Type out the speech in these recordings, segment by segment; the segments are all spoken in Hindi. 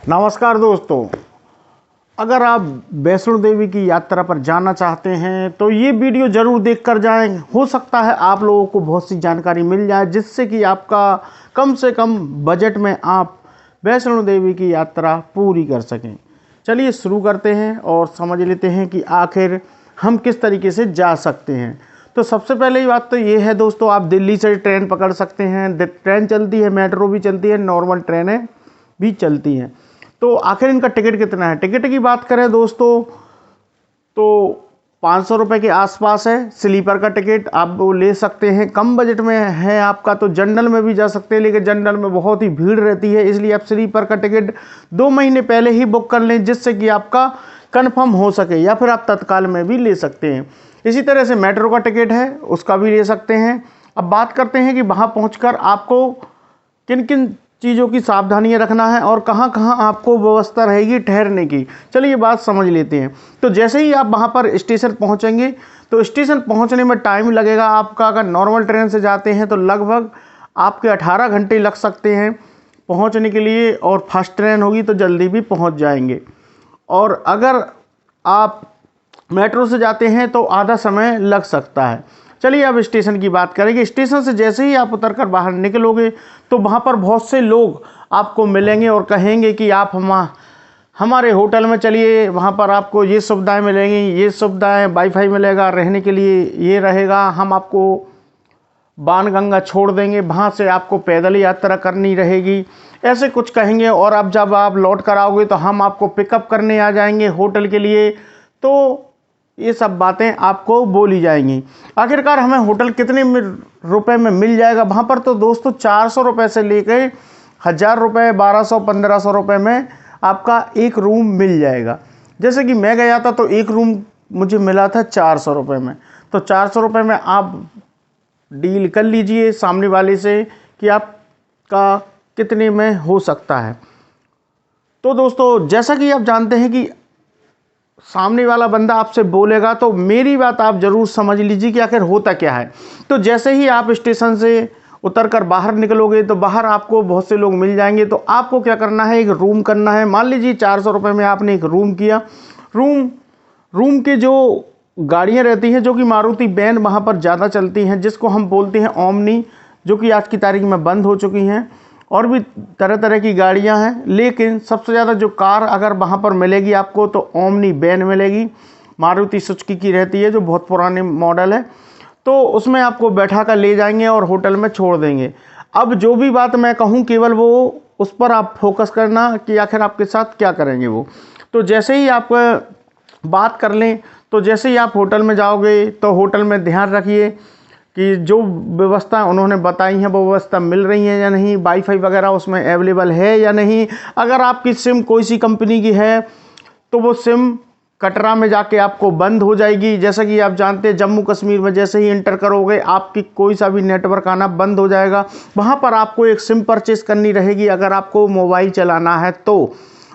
नमस्कार दोस्तों, अगर आप वैष्णो देवी की यात्रा पर जाना चाहते हैं तो ये वीडियो ज़रूर देख कर जाएं। हो सकता है आप लोगों को बहुत सी जानकारी मिल जाए जिससे कि आपका कम से कम बजट में आप वैष्णो देवी की यात्रा पूरी कर सकें। चलिए शुरू करते हैं और समझ लेते हैं कि आखिर हम किस तरीके से जा सकते हैं। तो सबसे पहले बात तो ये है दोस्तों, आप दिल्ली से ट्रेन पकड़ सकते हैं। ट्रेन चलती है, मेट्रो भी चलती है, नॉर्मल ट्रेनें भी चलती हैं। तो आखिर इनका टिकट कितना है? टिकट की बात करें दोस्तों तो 500 रुपये के आसपास है। स्लीपर का टिकट आप वो ले सकते हैं। कम बजट में है आपका तो जनरल में भी जा सकते हैं, लेकिन जनरल में बहुत ही भीड़ रहती है, इसलिए आप स्लीपर का टिकट 2 महीने पहले ही बुक कर लें जिससे कि आपका कंफर्म हो सके, या फिर आप तत्काल में भी ले सकते हैं। इसी तरह से मेट्रो का टिकट है, उसका भी ले सकते हैं। अब बात करते हैं कि वहाँ पहुँचकर आपको किन किन चीज़ों की सावधानियां रखना है और कहाँ कहाँ आपको व्यवस्था रहेगी ठहरने की। चलिए बात समझ लेते हैं। तो जैसे ही आप वहाँ पर स्टेशन पहुँचेंगे तो स्टेशन पहुँचने में टाइम लगेगा आपका। अगर नॉर्मल ट्रेन से जाते हैं तो लगभग आपके 18 घंटे लग सकते हैं पहुँचने के लिए, और फर्स्ट ट्रेन होगी तो जल्दी भी पहुँच जाएंगे। और अगर आप मेट्रो से जाते हैं तो आधा समय लग सकता है। चलिए अब स्टेशन की बात करेंगे। स्टेशन से जैसे ही आप उतरकर बाहर निकलोगे तो वहाँ पर बहुत से लोग आपको मिलेंगे और कहेंगे कि आप हमारे होटल में चलिए, वहाँ पर आपको ये सुविधाएं मिलेंगी, ये सुविधाएं, वाईफाई मिलेगा, रहने के लिए ये रहेगा, हम आपको बाणगंगा छोड़ देंगे, वहाँ से आपको पैदल यात्रा करनी रहेगी, ऐसे कुछ कहेंगे। और अब जब आप लौट कर आओगे तो हम आपको पिकअप करने आ जाएंगे होटल के लिए। तो ये सब बातें आपको बोली जाएंगी। आखिरकार हमें होटल कितने रुपए में मिल जाएगा वहाँ पर? तो दोस्तों 400 रुपये से लेकर 1000 रुपये, 1200-1500 रुपये में आपका एक रूम मिल जाएगा। जैसे कि मैं गया था तो एक रूम मुझे मिला था 400 रुपये में। तो 400 रुपये में आप डील कर लीजिए सामने वाले से कि आपका कितने में हो सकता है। तो दोस्तों जैसा कि आप जानते हैं कि सामने वाला बंदा आपसे बोलेगा तो मेरी बात आप ज़रूर समझ लीजिए कि आखिर होता क्या है। तो जैसे ही आप स्टेशन से उतरकर बाहर निकलोगे तो बाहर आपको बहुत से लोग मिल जाएंगे। तो आपको क्या करना है, एक रूम करना है। मान लीजिए 400 रुपये में आपने एक रूम किया। रूम के जो गाड़ियाँ रहती हैं, जो कि मारुति वैन वहाँ पर ज़्यादा चलती हैं, जिसको हम बोलते हैं ओमनी, जो कि आज की तारीख में बंद हो चुकी हैं, और भी तरह तरह की गाड़ियां हैं। लेकिन सबसे ज़्यादा जो कार अगर वहाँ पर मिलेगी आपको तो ओमनी वैन मिलेगी, मारुति सुजुकी की रहती है, जो बहुत पुराने मॉडल है। तो उसमें आपको बैठा कर ले जाएंगे और होटल में छोड़ देंगे। अब जो भी बात मैं कहूँ केवल वो उस पर आप फोकस करना कि आखिर आपके साथ क्या करेंगे वो। तो जैसे ही आप बात कर लें तो जैसे ही आप होटल में जाओगे तो होटल में ध्यान रखिए कि जो व्यवस्था उन्होंने बताई है वो व्यवस्था मिल रही है या नहीं, वाईफाई वगैरह उसमें अवेलेबल है या नहीं। अगर आपकी सिम कोई सी कंपनी की है तो वो सिम कटरा में जाके आपको बंद हो जाएगी। जैसा कि आप जानते हैं जम्मू कश्मीर में जैसे ही इंटर करोगे आपकी कोई सा भी नेटवर्क आना बंद हो जाएगा। वहाँ पर आपको एक सिम परचेस करनी रहेगी अगर आपको मोबाइल चलाना है तो।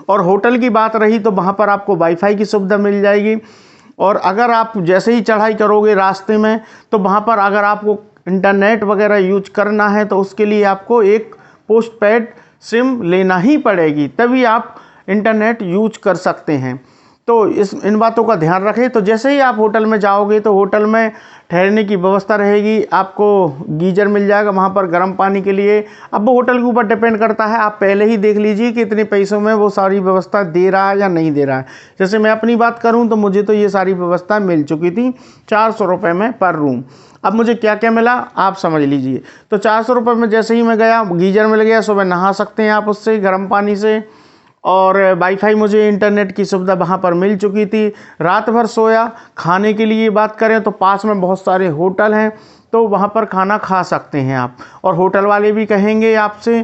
और होटल की बात रही तो वहाँ पर आपको वाईफाई की सुविधा मिल जाएगी। और अगर आप जैसे ही चढ़ाई करोगे रास्ते में तो वहाँ पर अगर आपको इंटरनेट वगैरह यूज करना है तो उसके लिए आपको एक पोस्ट पेड सिम लेना ही पड़ेगी, तभी आप इंटरनेट यूज कर सकते हैं। तो इन बातों का ध्यान रखें। तो जैसे ही आप होटल में जाओगे तो होटल में ठहरने की व्यवस्था रहेगी, आपको गीजर मिल जाएगा वहाँ पर गर्म पानी के लिए। अब वो होटल के ऊपर डिपेंड करता है, आप पहले ही देख लीजिए कि इतने पैसों में वो सारी व्यवस्था दे रहा है या नहीं दे रहा है। जैसे मैं अपनी बात करूँ तो मुझे तो ये सारी व्यवस्था मिल चुकी थी 400 रुपये में पर रूम। अब मुझे क्या क्या मिला आप समझ लीजिए। तो 400 रुपये में जैसे ही मैं गया, गीजर मिल गया, सुबह नहा सकते हैं आप उससे गर्म पानी से, और वाईफाई, मुझे इंटरनेट की सुविधा वहाँ पर मिल चुकी थी। रात भर सोया। खाने के लिए बात करें तो पास में बहुत सारे होटल हैं तो वहाँ पर खाना खा सकते हैं आप। और होटल वाले भी कहेंगे आपसे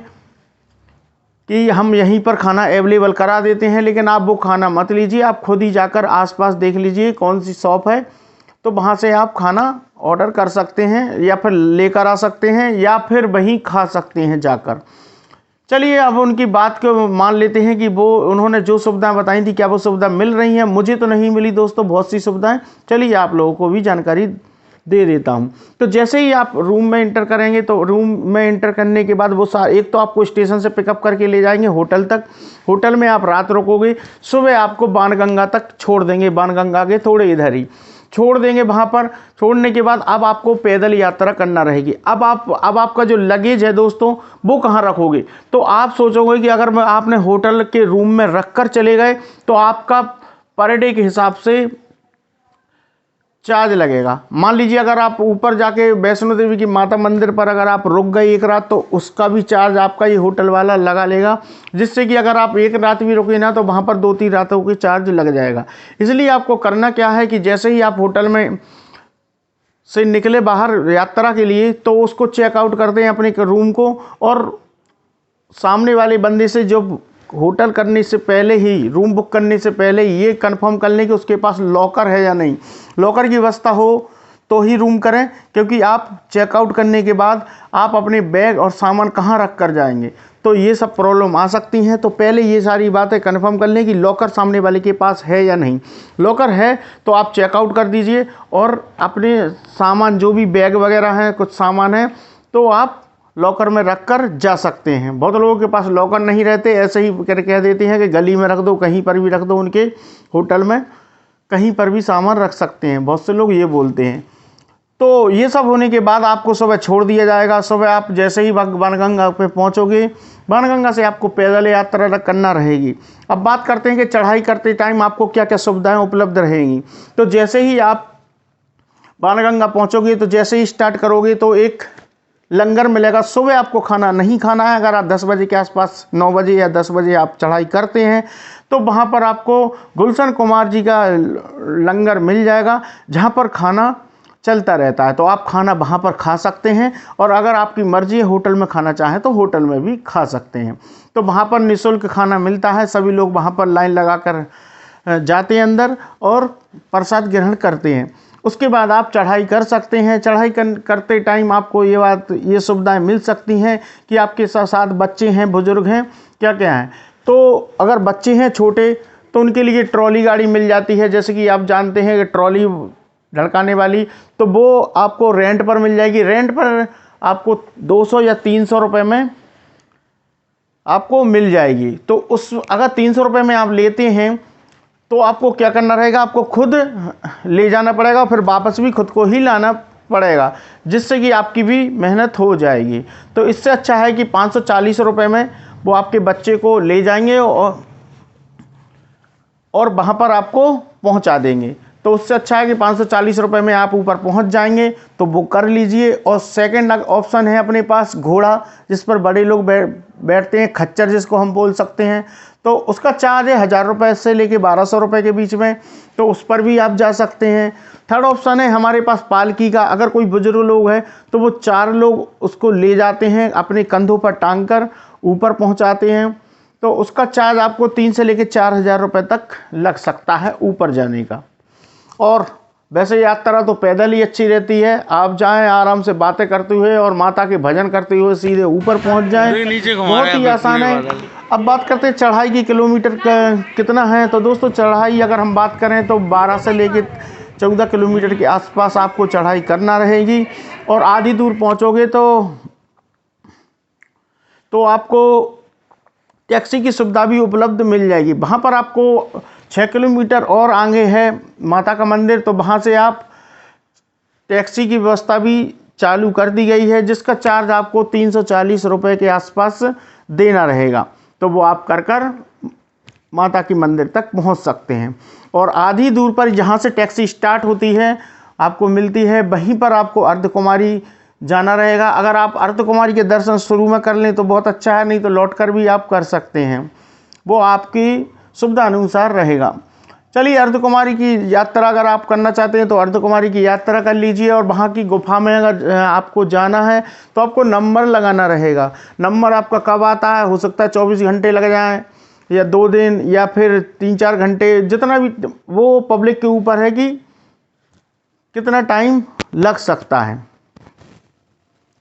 कि हम यहीं पर खाना अवेलेबल करा देते हैं, लेकिन आप वो खाना मत लीजिए, आप खुद ही जाकर आसपास देख लीजिए कौन सी शॉप है, तो वहाँ से आप खाना ऑर्डर कर सकते हैं या फिर लेकर आ सकते हैं या फिर वहीं खा सकते हैं जाकर। चलिए अब उनकी बात को मान लेते हैं कि वो उन्होंने जो सुविधाएं बताई थी क्या वो सुविधा मिल रही है। मुझे तो नहीं मिली दोस्तों बहुत सी सुविधाएं। चलिए आप लोगों को भी जानकारी दे देता हूँ। तो जैसे ही आप रूम में एंटर करेंगे तो रूम में एंटर करने के बाद वो एक तो आपको स्टेशन से पिकअप करके ले जाएंगे होटल तक। होटल में आप रात रुकोगे, सुबह आपको बाणगंगा तक छोड़ देंगे, बाणगंगा के थोड़े इधर ही छोड़ देंगे। वहाँ पर छोड़ने के बाद अब आपको पैदल यात्रा करना रहेगी। अब आपका जो लगेज है दोस्तों वो कहाँ रखोगे? तो आप सोचोगे कि अगर आपने होटल के रूम में रख कर चले गए तो आपका पर डे के हिसाब से चार्ज लगेगा। मान लीजिए अगर आप ऊपर जाके वैष्णो देवी की माता मंदिर पर अगर आप रुक गए एक रात, तो उसका भी चार्ज आपका ये होटल वाला लगा लेगा, जिससे कि अगर आप एक रात भी रुके ना तो वहाँ पर 2-3 रातों की चार्ज लग जाएगा। इसलिए आपको करना क्या है कि जैसे ही आप होटल में से निकले बाहर यात्रा के लिए, तो उसको चेकआउट करते हैं अपने रूम को, और सामने वाले बंदे से जो होटल करने से पहले ही, रूम बुक करने से पहले ये कंफर्म कर लें कि उसके पास लॉकर है या नहीं। लॉकर की व्यवस्था हो तो ही रूम करें, क्योंकि आप चेकआउट करने के बाद आप अपने बैग और सामान कहाँ रख कर जाएंगे, तो ये सब प्रॉब्लम आ सकती हैं। तो पहले ये सारी बातें कंफर्म कर लें कि लॉकर सामने वाले के पास है या नहीं। लॉकर है तो आप चेकआउट कर दीजिए और अपने सामान जो भी बैग वगैरह हैं, कुछ सामान है, तो आप लॉकर में रख कर जा सकते हैं। बहुत लोगों के पास लॉकर नहीं रहते, ऐसे ही कह देते हैं कि गली में रख दो, कहीं पर भी रख दो, उनके होटल में कहीं पर भी सामान रख सकते हैं, बहुत से लोग ये बोलते हैं। तो ये सब होने के बाद आपको सुबह छोड़ दिया जाएगा। सुबह आप जैसे ही बाणगंगा पे पहुंचोगे, बाणगंगा से आपको पैदल यात्रा करना रहेगी। अब बात करते हैं कि चढ़ाई करते टाइम आपको क्या क्या सुविधाएं उपलब्ध रहेंगी। तो जैसे ही आप बाणगंगा पहुंचोगे, तो जैसे ही स्टार्ट करोगे तो एक लंगर मिलेगा। सुबह आपको खाना नहीं खाना है। अगर आप 10 बजे के आसपास, 9 बजे या 10 बजे आप चढ़ाई करते हैं, तो वहाँ पर आपको गुलशन कुमार जी का लंगर मिल जाएगा, जहाँ पर खाना चलता रहता है। तो आप खाना वहाँ पर खा सकते हैं, और अगर आपकी मर्जी है होटल में खाना चाहें तो होटल में भी खा सकते हैं। तो वहाँ पर निःशुल्क खाना मिलता है। सभी लोग वहाँ पर लाइन लगा कर जाते हैं अंदर और प्रसाद ग्रहण करते हैं। उसके बाद आप चढ़ाई कर सकते हैं। चढ़ाई करते टाइम आपको ये सुविधाएं मिल सकती हैं कि आपके साथ बच्चे हैं, बुजुर्ग हैं, क्या क्या हैं। तो अगर बच्चे हैं छोटे तो उनके लिए ट्रॉली गाड़ी मिल जाती है, जैसे कि आप जानते हैं कि ट्रॉली ढड़काने वाली, तो वो आपको रेंट पर मिल जाएगी। रेंट पर आपको 200 या 300 रुपये में आपको मिल जाएगी। तो अगर 300 रुपये में आप लेते हैं तो आपको क्या करना रहेगा, आपको खुद ले जाना पड़ेगा, फिर वापस भी खुद को ही लाना पड़ेगा, जिससे कि आपकी भी मेहनत हो जाएगी। तो इससे अच्छा है कि 540 रुपये में वो आपके बच्चे को ले जाएंगे और वहाँ पर आपको पहुँचा देंगे। तो उससे अच्छा है कि 540 रुपये में आप ऊपर पहुँच जाएंगे, तो बुक कर लीजिए। और सेकंड ऑप्शन है अपने पास घोड़ा, जिस पर बड़े लोग बैठते हैं, खच्चर जिसको हम बोल सकते हैं। तो उसका चार्ज है 1000 रुपये से लेके 1200 रुपये के बीच में, तो उस पर भी आप जा सकते हैं। थर्ड ऑप्शन है हमारे पास पालकी का। अगर कोई बुजुर्ग लोग हैं तो वो 4 लोग उसको ले जाते हैं, अपने कंधों पर टांग कर ऊपर पहुंचाते हैं। तो उसका चार्ज आपको 3 से लेके 4000 रुपये तक लग सकता है ऊपर जाने का। और वैसे यात्रा तो पैदल ही अच्छी रहती है। आप जाएं आराम से बातें करते हुए और माता के भजन करते हुए सीधे ऊपर पहुंच जाएं, बहुत ही आसान है। अब बात करते हैं चढ़ाई की किलोमीटर कितना है। तो दोस्तों चढ़ाई अगर हम बात करें तो 12 से लेके 14 किलोमीटर के आसपास आपको चढ़ाई करना रहेगी। और आधी दूर पहुंचोगे तो आपको टैक्सी की सुविधा भी उपलब्ध मिल जाएगी। वहाँ पर आपको 6 किलोमीटर और आगे है माता का मंदिर, तो वहाँ से आप टैक्सी की व्यवस्था भी चालू कर दी गई है, जिसका चार्ज आपको 340 रुपये के आसपास देना रहेगा। तो वो आप कर माता की मंदिर तक पहुँच सकते हैं। और आधी दूर पर जहाँ से टैक्सी स्टार्ट होती है आपको मिलती है, वहीं पर आपको अर्धकुमारी जाना रहेगा। अगर आप अर्धकुमारी के दर्शन शुरू में कर लें तो बहुत अच्छा है, नहीं तो लौट कर भी आप कर सकते हैं, वो आपकी सुविधा अनुसार रहेगा। चलिए, अर्धकुमारी की यात्रा अगर आप करना चाहते हैं तो अर्धकुमारी की यात्रा कर लीजिए। और वहाँ की गुफा में अगर आपको जाना है तो आपको नंबर लगाना रहेगा। नंबर आपका कब आता है, हो सकता है 24 घंटे लग जाएं या 2 दिन या फिर 3-4 घंटे, जितना भी, वो पब्लिक के ऊपर है कि कितना टाइम लग सकता है।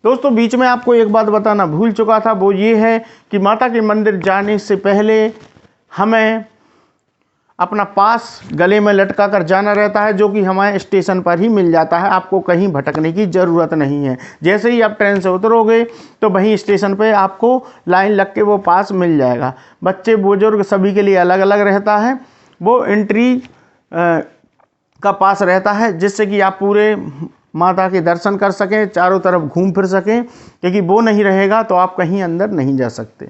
दोस्तों बीच में आपको एक बात बताना भूल चुका था, वो ये है कि माता के मंदिर जाने से पहले हमें अपना पास गले में लटका कर जाना रहता है, जो कि हमारे स्टेशन पर ही मिल जाता है। आपको कहीं भटकने की ज़रूरत नहीं है। जैसे ही आप ट्रेन से उतरोगे तो वहीं स्टेशन पे आपको लाइन लग के वो पास मिल जाएगा। बच्चे बुजुर्ग सभी के लिए अलग अलग रहता है। वो एंट्री का पास रहता है, जिससे कि आप पूरे माता के दर्शन कर सकें, चारों तरफ घूम फिर सकें, क्योंकि वो नहीं रहेगा तो आप कहीं अंदर नहीं जा सकते।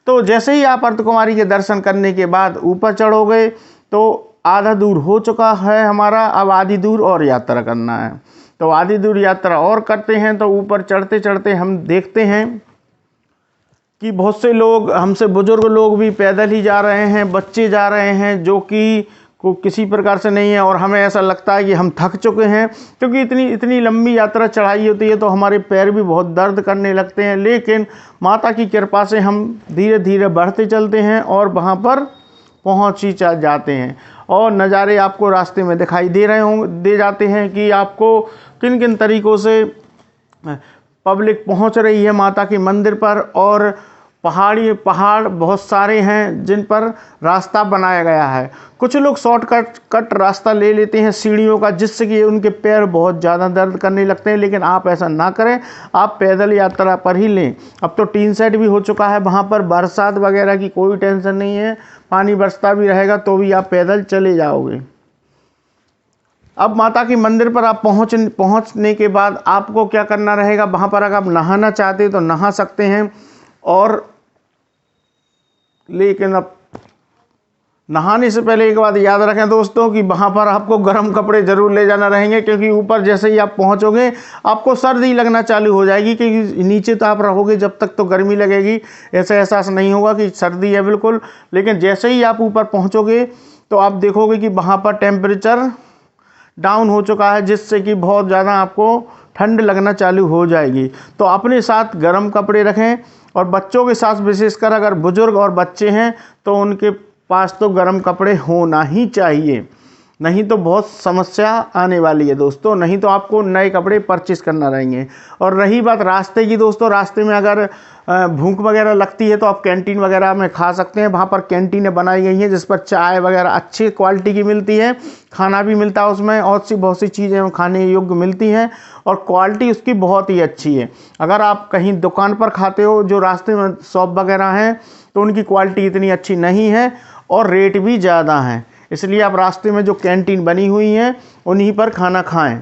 तो जैसे ही आप अर्धकुमारी के दर्शन करने के बाद ऊपर चढ़ोगे तो आधा दूर हो चुका है हमारा, अब आधी दूर और यात्रा करना है। तो आधी दूर यात्रा और करते हैं। तो ऊपर चढ़ते चढ़ते हम देखते हैं कि बहुत से लोग, हमसे बुजुर्ग लोग भी पैदल ही जा रहे हैं, बच्चे जा रहे हैं, जो कि को किसी प्रकार से नहीं है। और हमें ऐसा लगता है कि हम थक चुके हैं, क्योंकि इतनी लंबी यात्रा चढ़ाई होती है तो हमारे पैर भी बहुत दर्द करने लगते हैं। लेकिन माता की कृपा से हम धीरे धीरे बढ़ते चलते हैं और वहाँ पर पहुँच ही जाते हैं। और नज़ारे आपको रास्ते में दिखाई दे जाते हैं कि आपको किन किन तरीक़ों से पब्लिक पहुँच रही है माता के मंदिर पर। और पहाड़ बहुत सारे हैं जिन पर रास्ता बनाया गया है। कुछ लोग शॉर्टकट रास्ता ले लेते हैं सीढ़ियों का, जिससे कि उनके पैर बहुत ज़्यादा दर्द करने लगते हैं। लेकिन आप ऐसा ना करें, आप पैदल यात्रा पर ही लें। अब तो टीन सेट भी हो चुका है वहाँ पर, बरसात वगैरह की कोई टेंशन नहीं है। पानी बरसता भी रहेगा तो भी आप पैदल चले जाओगे। अब माता के मंदिर पर आप पहुँचने के बाद आपको क्या करना रहेगा, वहाँ पर अगर आप नहाना चाहते तो नहा सकते हैं। और लेकिन अब नहाने से पहले एक बात याद रखें दोस्तों कि वहाँ पर आपको गर्म कपड़े ज़रूर ले जाना रहेंगे, क्योंकि ऊपर जैसे ही आप पहुँचोगे आपको सर्दी लगना चालू हो जाएगी। क्योंकि नीचे तो आप रहोगे जब तक तो गर्मी लगेगी, ऐसा एहसास नहीं होगा कि सर्दी है बिल्कुल। लेकिन जैसे ही आप ऊपर पहुँचोगे तो आप देखोगे कि वहाँ पर टेम्परेचर डाउन हो चुका है, जिससे कि बहुत ज़्यादा आपको ठंड लगना चालू हो जाएगी। तो अपने साथ गर्म कपड़े रखें। और बच्चों के साथ विशेषकर अगर बुजुर्ग और बच्चे हैं तो उनके पास तो गर्म कपड़े होना ही चाहिए, नहीं तो बहुत समस्या आने वाली है दोस्तों। नहीं तो आपको नए कपड़े परचेस करना रहेंगे। और रही बात रास्ते की दोस्तों, रास्ते में अगर भूख वगैरह लगती है तो आप कैंटीन वगैरह में खा सकते हैं। वहाँ पर कैंटीनें बनाई गई हैं जिस पर चाय वगैरह अच्छी क्वालिटी की मिलती है, खाना भी मिलता है उसमें, और बहुत सी चीज़ें खाने योग्य मिलती हैं और क्वालिटी उसकी बहुत ही अच्छी है। अगर आप कहीं दुकान पर खाते हो जो रास्ते में शॉप वगैरह हैं तो उनकी क्वालिटी इतनी अच्छी नहीं है और रेट भी ज़्यादा हैं। इसलिए आप रास्ते में जो कैंटीन बनी हुई हैं उन्हीं पर खाना खाएं।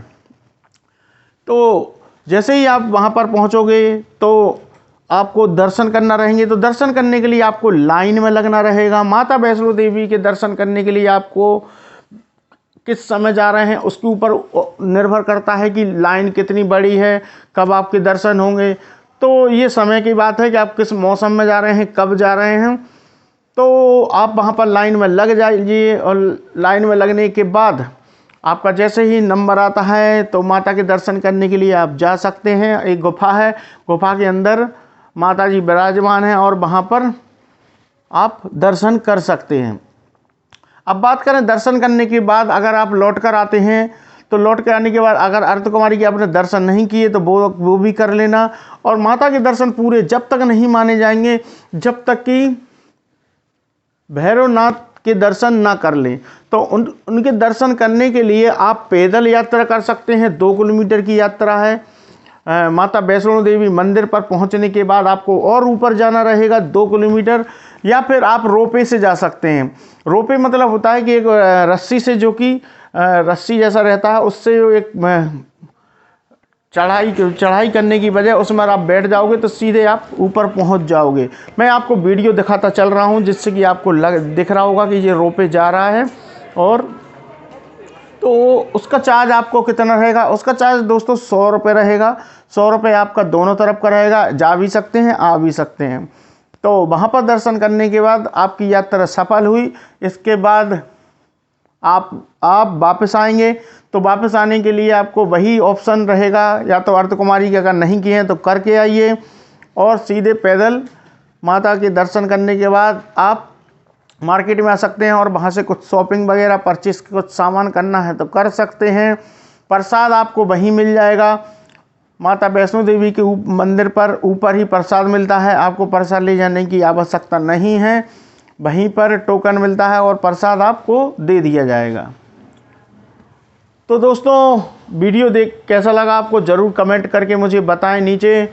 तो जैसे ही आप वहाँ पर पहुँचोगे तो आपको दर्शन करना रहेंगे। तो दर्शन करने के लिए आपको लाइन में लगना रहेगा। माता वैष्णो देवी के दर्शन करने के लिए आपको किस समय जा रहे हैं उसके ऊपर निर्भर करता है कि लाइन कितनी बड़ी है, कब आपके दर्शन होंगे। तो ये समय की बात है कि आप किस मौसम में जा रहे हैं, कब जा रहे हैं। तो आप वहाँ पर लाइन में लग जाइए और लाइन में लगने के बाद आपका जैसे ही नंबर आता है तो माता के दर्शन करने के लिए आप जा सकते हैं। एक गुफा है, गुफा के अंदर माता जी विराजमान हैं और वहाँ पर आप दर्शन कर सकते हैं। अब बात करें दर्शन करने के बाद अगर आप लौट कर आते हैं तो लौट कर आने के बाद अगर अर्धकुमारी के आपने दर्शन नहीं किए तो वो भी कर लेना। और माता के दर्शन पूरे जब तक नहीं माने जाएंगे जब तक कि भैरवनाथ के दर्शन ना कर लें। तो उनके दर्शन करने के लिए आप पैदल यात्रा कर सकते हैं। 2 किलोमीटर की यात्रा है। माता वैष्णो देवी मंदिर पर पहुंचने के बाद आपको और ऊपर जाना रहेगा 2 किलोमीटर, या फिर आप रोपे से जा सकते हैं। रोपे मतलब होता है कि एक रस्सी से, जो कि रस्सी जैसा रहता है, उससे एक चढ़ाई करने की बजाय उसमें आप बैठ जाओगे तो सीधे आप ऊपर पहुंच जाओगे। मैं आपको वीडियो दिखाता चल रहा हूं जिससे कि आपको दिख रहा होगा कि ये रोपे जा रहा है। और तो उसका चार्ज आपको कितना रहेगा, उसका चार्ज दोस्तों 100 रुपये रहेगा। 100 रुपये आपका दोनों तरफ का रहेगा, जा भी सकते हैं आ भी सकते हैं। तो वहाँ पर दर्शन करने के बाद आपकी यात्रा सफल हुई। इसके बाद आप वापस आएंगे तो वापस आने के लिए आपको वही ऑप्शन रहेगा, या तो अर्धकुमारी के अगर नहीं किए हैं तो करके आइए और सीधे पैदल माता के दर्शन करने के बाद आप मार्केट में आ सकते हैं और वहाँ से कुछ शॉपिंग वगैरह परचेस कुछ सामान करना है तो कर सकते हैं। प्रसाद आपको वहीं मिल जाएगा। माता वैष्णो देवी के मंदिर पर ऊपर ही प्रसाद मिलता है, आपको प्रसाद ले जाने की आवश्यकता नहीं है। वहीं पर टोकन मिलता है और प्रसाद आपको दे दिया जाएगा। तो दोस्तों वीडियो देख कैसा लगा आपको ज़रूर कमेंट करके मुझे बताएं नीचे,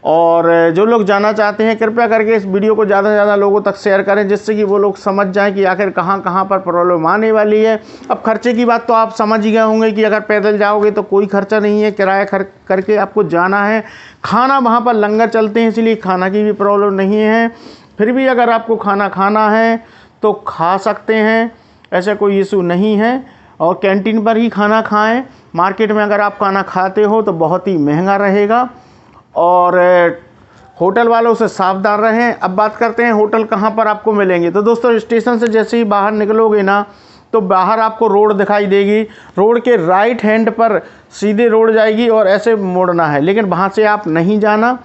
और जो लोग जानना चाहते हैं कृपया करके इस वीडियो को ज़्यादा से ज़्यादा लोगों तक शेयर करें, जिससे कि वो लोग समझ जाएं कि आखिर कहाँ कहाँ पर प्रॉब्लम आने वाली है। अब खर्चे की बात तो आप समझ ही गए होंगे कि अगर पैदल जाओगे तो कोई खर्चा नहीं है, किराया करके आपको जाना है। खाना वहाँ पर लंगर चलते हैं, इसलिए खाना की भी प्रॉब्लम नहीं है। फिर भी अगर आपको खाना खाना है तो खा सकते हैं, ऐसा कोई इशू नहीं है। और कैंटीन पर ही खाना खाएं। मार्केट में अगर आप खाना खाते हो तो बहुत ही महंगा रहेगा, और होटल वालों से सावधान रहें। अब बात करते हैं होटल कहाँ पर आपको मिलेंगे। तो दोस्तों स्टेशन से जैसे ही बाहर निकलोगे ना, तो बाहर आपको रोड दिखाई देगी। रोड के राइट हैंड पर सीधे रोड जाएगी और ऐसे मुड़ना है, लेकिन वहाँ से आप नहीं जाना,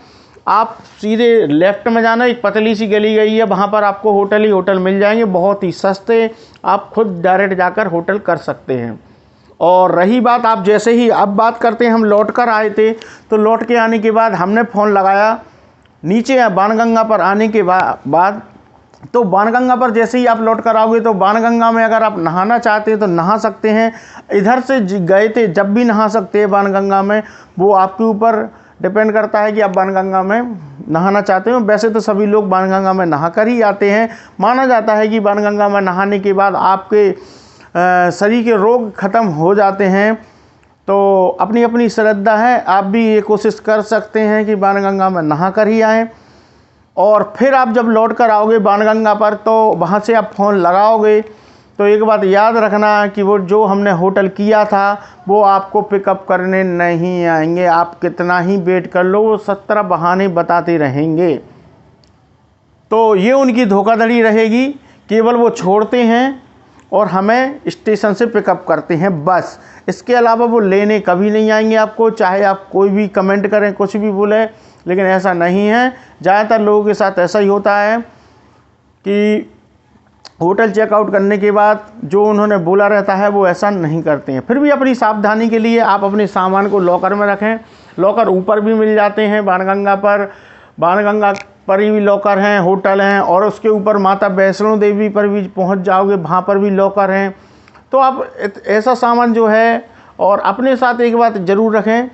आप सीधे लेफ़्ट में जाना। एक पतली सी गली गई है, वहाँ पर आपको होटल ही होटल मिल जाएंगे, बहुत ही सस्ते। आप खुद डायरेक्ट जाकर होटल कर सकते हैं। और रही बात, आप जैसे ही अब बात करते हैं, हम लौट कर आए थे, तो लौट के आने के बाद हमने फ़ोन लगाया नीचे बाणगंगा पर आने के बाद। तो बाणगंगा पर जैसे ही आप लौट कर आओगे तो बाणगंगा में अगर आप नहाना चाहते हैं तो नहा सकते हैं। इधर से गए थे जब भी नहा सकते हैं बाणगंगा में, वो आपके ऊपर डिपेंड करता है कि आप बाणगंगा में नहाना चाहते हो। वैसे तो सभी लोग बाणगंगा में नहा कर ही आते हैं। माना जाता है कि बाणगंगा में नहाने के बाद आपके शरीर के रोग ख़त्म हो जाते हैं। तो अपनी अपनी श्रद्धा है, आप भी ये कोशिश कर सकते हैं कि बाणगंगा में नहा कर ही आएँ। और फिर आप जब लौट कर आओगे बाणगंगा पर, तो वहाँ से आप फ़ोन लगाओगे तो एक बात याद रखना कि वो जो हमने होटल किया था वो आपको पिकअप करने नहीं आएंगे। आप कितना ही वेट कर लो, वो 17 बहाने बताते रहेंगे। तो ये उनकी धोखाधड़ी रहेगी। केवल वो छोड़ते हैं और हमें स्टेशन से पिकअप करते हैं, बस। इसके अलावा वो लेने कभी नहीं आएंगे आपको, चाहे आप कोई भी कमेंट करें, कुछ भी बोले, लेकिन ऐसा नहीं है। ज़्यादातर लोगों के साथ ऐसा ही होता है कि होटल चेकआउट करने के बाद जो उन्होंने बोला रहता है वो ऐसा नहीं करते हैं। फिर भी अपनी सावधानी के लिए आप अपने सामान को लॉकर में रखें। लॉकर ऊपर भी मिल जाते हैं बाणगंगा पर। बाणगंगा पर ही भी लॉकर हैं, होटल हैं, और उसके ऊपर माता वैष्णो देवी पर भी पहुंच जाओगे, वहाँ पर भी लॉकर हैं। तो आप ऐसा सामान जो है, और अपने साथ एक बात ज़रूर रखें,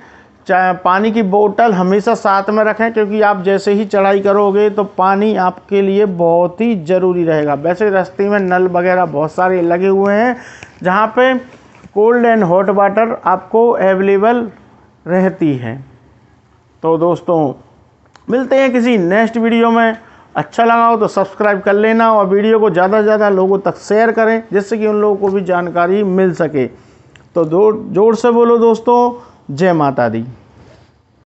चाहे पानी की बोतल हमेशा साथ में रखें, क्योंकि आप जैसे ही चढ़ाई करोगे तो पानी आपके लिए बहुत ही ज़रूरी रहेगा। वैसे रास्ते में नल वगैरह बहुत सारे लगे हुए हैं, जहाँ पे कोल्ड एंड हॉट वाटर आपको अवेलेबल रहती है। तो दोस्तों मिलते हैं किसी नेक्स्ट वीडियो में। अच्छा लगा हो तो सब्सक्राइब कर लेना, और वीडियो को ज़्यादा से ज़्यादा लोगों तक शेयर करें, जिससे कि उन लोगों को भी जानकारी मिल सके। तो जोर से बोलो दोस्तों, जय माता दी।